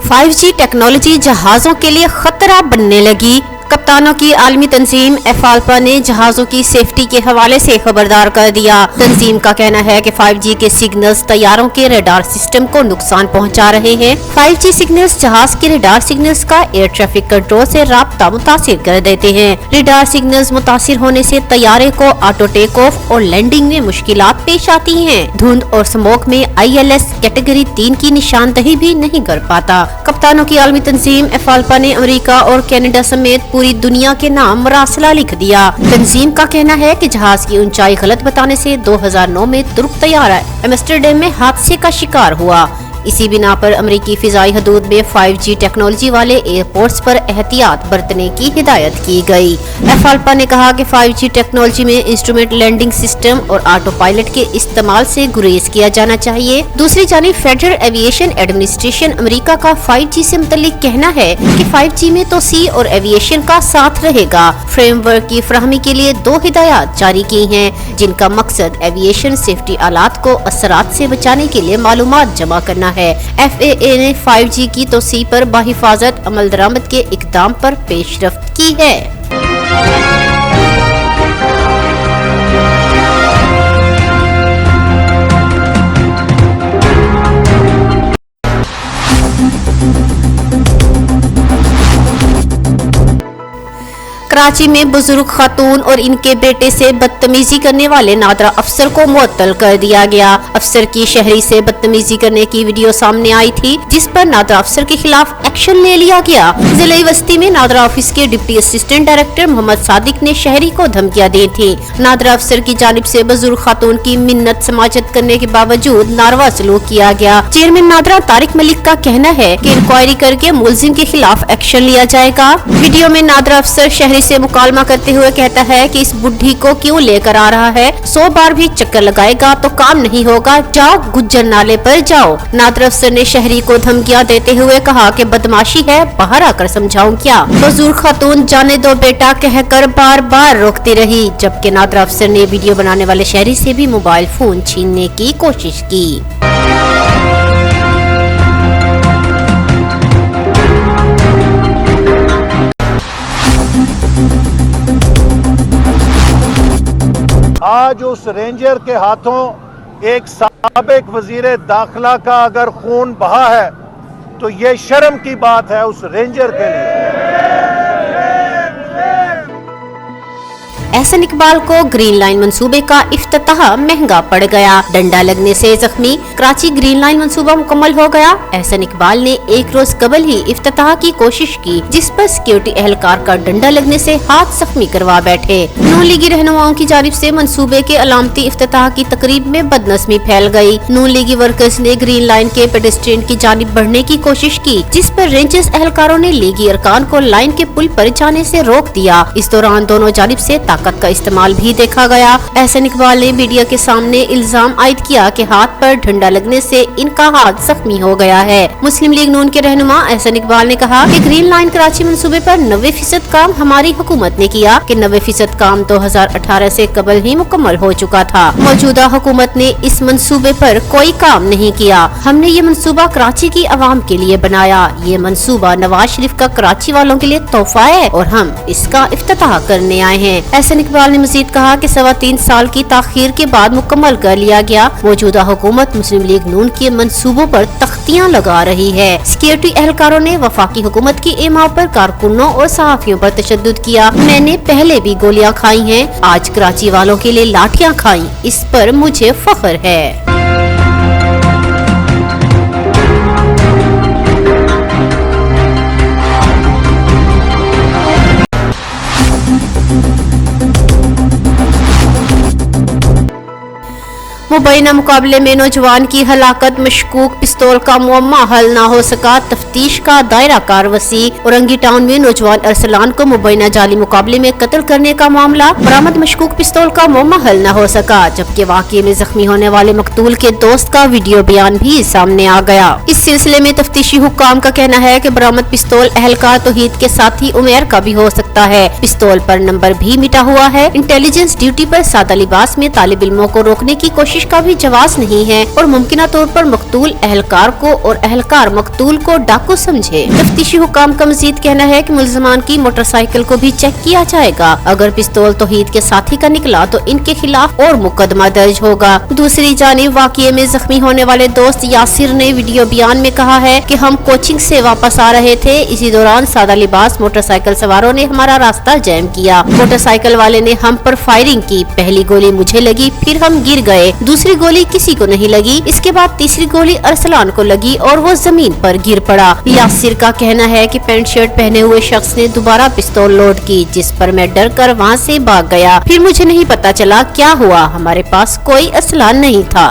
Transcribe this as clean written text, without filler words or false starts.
5G technology जहाजों के लिए खतरा बनने लगी। कप्तानों की आलमी तंजीम एफाल्पा ने जहाजों की सेफ्टी के हवाले से खबरदार कर दिया। तंजीम का कहना है कि 5G के सिग्नल्स तैयारों के रडार सिस्टम को नुकसान पहुंचा रहे हैं। 5G सिग्नल्स जहाज के रडार सिग्नल्स का एयर ट्रैफिक कंट्रोल से राब्ता मुतासिर कर देते हैं। रडार सिग्नल्स मुतासिर होने से तैयारे को ऑटो टेक ऑफ और लैंडिंग में मुश्किलात पेश आती हैं। धुंध और स्मोक में ILS कैटेगरी 3 की निशानदही भी नहीं कर पाता। कप्तानों की आलमी तंजीम एफाल्पा ने अमेरिका और कनाडा समेत पूरी दुनिया के नाम मरासला लिख दिया। तंजीम का कहना है कि जहाज की ऊंचाई गलत बताने से 2009 में तुर्क तैयारा एम्स्टर्डम में हादसे का शिकार हुआ। इसी बिना पर अमेरिकी फिजाई हदूद में 5G टेक्नोलॉजी वाले एयरपोर्ट्स पर एहतियात बरतने की हिदायत की गई। एफाल्पा ने कहा कि 5G टेक्नोलॉजी में इंस्ट्रूमेंट लैंडिंग सिस्टम और ऑटो पायलट के इस्तेमाल से गुरेज किया जाना चाहिए। दूसरी जानिब फेडरल एविएशन एडमिनिस्ट्रेशन अमेरिका का 5G से मुतल्लिक कहना है कि 5G में तो सी और एविएशन का साथ रहेगा। फ्रेमवर्क की फराहमी के लिए 2 हिदायत जारी की हैं, जिनका मकसद एविएशन सेफ्टी आलात को असरात से बचाने के लिए मालूमात जमा करना है। FAA ने 5G की तोसी पर बाहिफाजत अमल दरामद के इकदाम पर पेशरफ्त की है। कराची में बुजुर्ग खातून और इनके बेटे से बदतमीजी करने वाले नादरा अफसर को मुअत्तल कर दिया गया। अफसर की शहरी से बदतमीजी करने की वीडियो सामने आई थी, जिस पर नादरा अफसर के खिलाफ एक्शन ले लिया गया। जिला वस्ती में नादरा ऑफिस के deputy assistant director Mohammad Sadiq ने शहरी को धमकियां दी थी। नादरा अफसर की जानिब से बुजुर्ग खातून की मिन्नत समाजत करने के बावजूद नारवा सलूक किया गया। चेयरमैन नादरा तारिक मलिक का कहना है कि इंक्वायरी करके मुलजिम के खिलाफ एक्शन लिया जाएगा। वीडियो में नादरा अफसर शहरी से मुकालमा करते हुए कहता है कि इस बुढ़ी को क्यों लेकर आ रहा है, 100 बार भी चक्कर लगाएगा तो काम नहीं होगा, जाओ गुज्जर नाले पर जाओ। नादरा अफसर ने शहरी को धमकियां देते हुए कहा कि बदमाशी है, बाहर आकर समझाऊं क्या। बुजुर्ग खातून जाने दो बेटा कहकर बार बार रोकती रही, जबकि नादरा अफसर ने वीडियो बनाने वाले शहरी से भी मोबाइल फोन छीनने की कोशिश की। आज उस रेंजर के हाथों एक साबिक वजीर दाखिला का अगर खून बहा है तो ये शर्म की बात है उस रेंजर के लिए। एहसन इकबाल को ग्रीन लाइन मंसूबे का इफ्तिताह महंगा पड़ गया। डंडा लगने से जख्मी। कराची ग्रीन लाइन मंसूबा मुकम्मल हो गया। एहसन इकबाल ने एक रोज कबल ही इफ्तिताह की कोशिश की, जिस पर सिक्योरिटी एहलकार का डंडा लगने से हाथ जख्मी करवा बैठे। नून लीगी रहनुमाओं की जानिब से मंसूबे के अलामती इफ्तिताह की तकरीब में बदनस्मी फैल गई। नून लीगी वर्कर्स ने ग्रीन लाइन के पेडेस्ट्रियन की जानिब बढ़ने की कोशिश की, जिस पर रेंजर्स एहलकारों ने लीगी अरकान को लाइन के पुल पर जाने से रोक दिया। इस दौरान दोनों जानिब से ताकत का इस्तेमाल भी देखा गया। एहसन इकबाल ने मीडिया के सामने इल्जाम आयद किया कि हाथ पर डंडा लगने से इनका हाथ जख्मी हो गया है। मुस्लिम लीग नून के रहनुमा एहसन इकबाल ने कहा कि ग्रीन लाइन कराची मंसूबे पर 90% काम हमारी हुकूमत ने किया कि 90% काम 2018 से कबल ही मुकम्मल हो चुका था। मौजूदा हुकूमत ने इस मंसूबे पर कोई काम नहीं किया। हमने ये मंसूबा कराची की आवाम के लिए बनाया। ये मंसूबा नवाज शरीफ का कराची वालों के लिए तोहफा है और हम इसका इफ्तिताह करने आए हैं। एहसन इकबाल ने मजीद कहा कि 3.25 साल की ताखीर के बाद मुकम्मल कर लिया गया। मौजूदा हुकूमत मुस्लिम लीग नून के मंसूबों पर तख्तियां लगा रही है। सिक्योरिटी एहलकारों ने वफाकी हुकूमत की एमाव पर कारकुनों और सहाफियों पर तशद्दुद किया। मैंने पहले भी गोलियां खाई हैं, आज कराची वालों के लिए लाठियां खाई, इस पर मुझे फख्र है। मुबैना मुकाबले में नौजवान की हलाकत, मशकूक पिस्तौल का मुअम्मा हल न हो सका, तफ्तीश का दायरा कार वसी। औरंगी टाउन में नौजवान अरसलान को मुबैना जाली मुकाबले में कत्ल करने का मामला, बरामद मशकूक पिस्तौल का मुअम्मा हल न हो सका, जबकि वाक़ये में जख्मी होने वाले मकतूल के दोस्त का वीडियो बयान भी सामने आ गया। इस सिलसिले में तफ्तीशी हुक्काम का कहना है कि बरामद पिस्तौल अहलकार तौहीद के साथी उमेर का भी हो सकता है। पिस्तौल पर नंबर भी मिटा हुआ है। इंटेलिजेंस ड्यूटी पर सादा लिबास में तालिब इल्मों को रोकने की कोशिश का भी जवाब नहीं है और मुमकिन तौर पर मकतूल अहलकार को और अहलकार मकतूल को डाकू समझे। तफ्तीशी हुकाम का मजीद कहना है कि मुल्ज़िमान की मोटरसाइकिल को भी चेक किया जाएगा। अगर पिस्तौल तौहीद के साथी का निकला तो इनके खिलाफ और मुकदमा दर्ज होगा। दूसरी जानिब वाक़ये में जख्मी होने वाले दोस्त यासिर ने वीडियो बयान में कहा है कि हम कोचिंग से वापस आ रहे थे, इसी दौरान सादा लिबास मोटरसाइकिल सवारों ने हमारा रास्ता जैम किया। मोटरसाइकिल वाले ने हम पर फायरिंग की। पहली गोली मुझे लगी, फिर हम गिर गए। दूसरी गोली किसी को नहीं लगी। इसके बाद तीसरी गोली अरसलान को लगी और वो जमीन पर गिर पड़ा। यासिर का कहना है कि पैंट शर्ट पहने हुए शख्स ने दोबारा पिस्तौल लोड की, जिस पर मैं डर कर वहाँ से भाग गया। फिर मुझे नहीं पता चला क्या हुआ, हमारे पास कोई असला नहीं था।